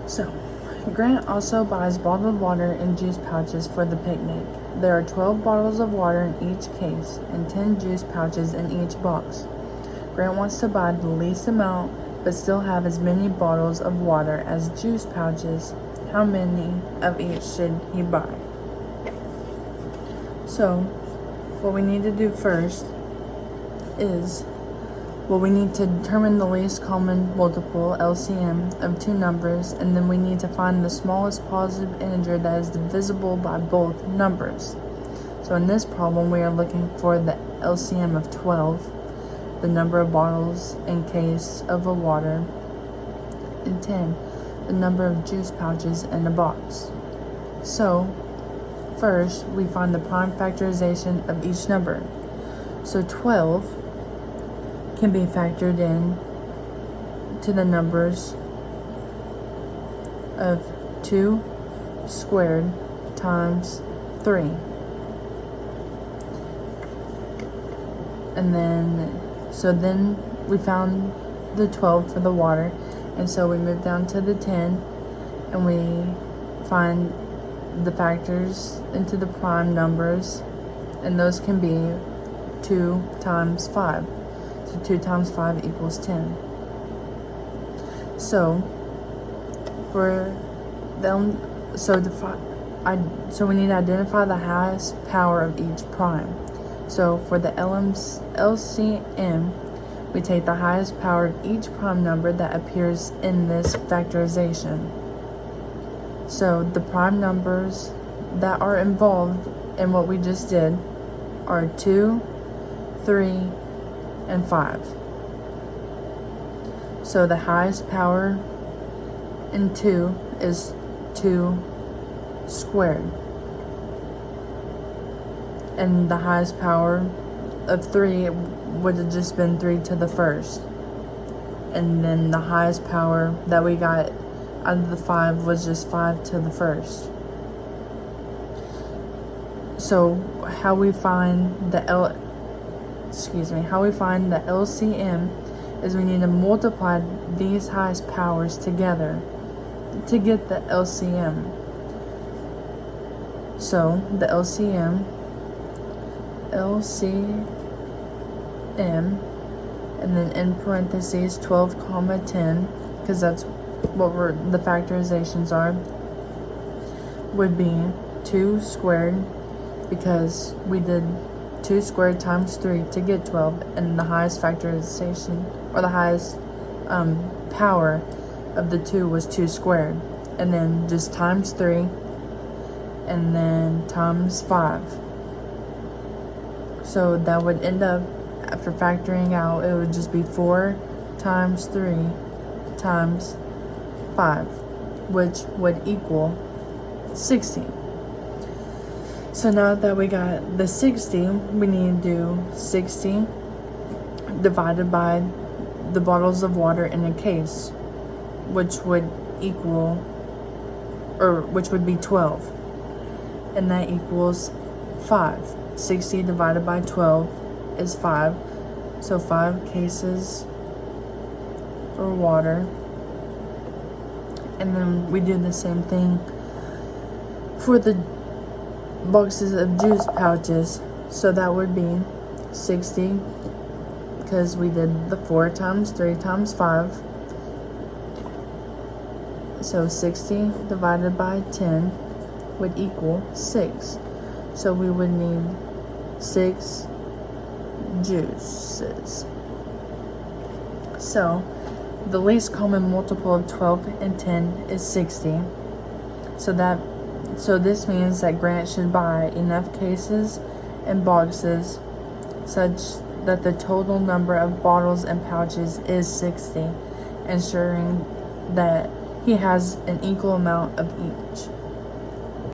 So, Grant also buys bottled water and juice pouches for the picnic. There are 12 bottles of water in each case and 10 juice pouches in each box. Grant wants to buy the least amount but still have as many bottles of water as juice pouches. How many of each should he buy? So, what we need to do first is, we need to determine the least common multiple, LCM, of two numbers, and then we need to find the smallest positive integer that is divisible by both numbers. So in this problem, we are looking for the LCM of 12, the number of bottles in case of a water, and 10, the number of juice pouches in a box. So, first, we find the prime factorization of each number. So 12 can be factored in to the numbers of 2 squared times 3. And then we found the 12 for the water, and so we move down to the 10 and we find the factors into the prime numbers, and those can be 2 times 5. So 2 times 5 equals 10. So for them, so we need to identify the highest power of each prime. So for the LCM, we take the highest power of each prime number that appears in this factorization. So the prime numbers that are involved in what we just did are 2, 3, and 5. So the highest power in 2 is 2 squared. And the highest power of 3 would have just been 3 to the first. And then the highest power that we got out of the 5 was just 5 to the first. So how we find the LCM is we need to multiply these highest powers together to get the LCM. So the LCM, and then in parentheses 12 comma 10, because that's what the factorizations are, would be 2 squared, because we did 2 squared times 3 to get 12, and the highest factorization, or the highest power of the 2 was 2 squared, and then just times 3, and then times 5. So that would end up, after factoring out, it would just be 4 times 3 times 5, which would equal 60. So now that we got the 60, we need to do 60 divided by the bottles of water in a case, which would be 12. And that equals 5. 60 divided by 12 is 5. So 5 cases for water. And then we do the same thing for the boxes of juice pouches. So that would be 60, because we did the 4 times 3 times 5. So 60 divided by 10 would equal 6. So we would need 6 juices. So the least common multiple of 12 and 10 is 60. So this means that Grant should buy enough cases and boxes such that the total number of bottles and pouches is 60, ensuring that he has an equal amount of each.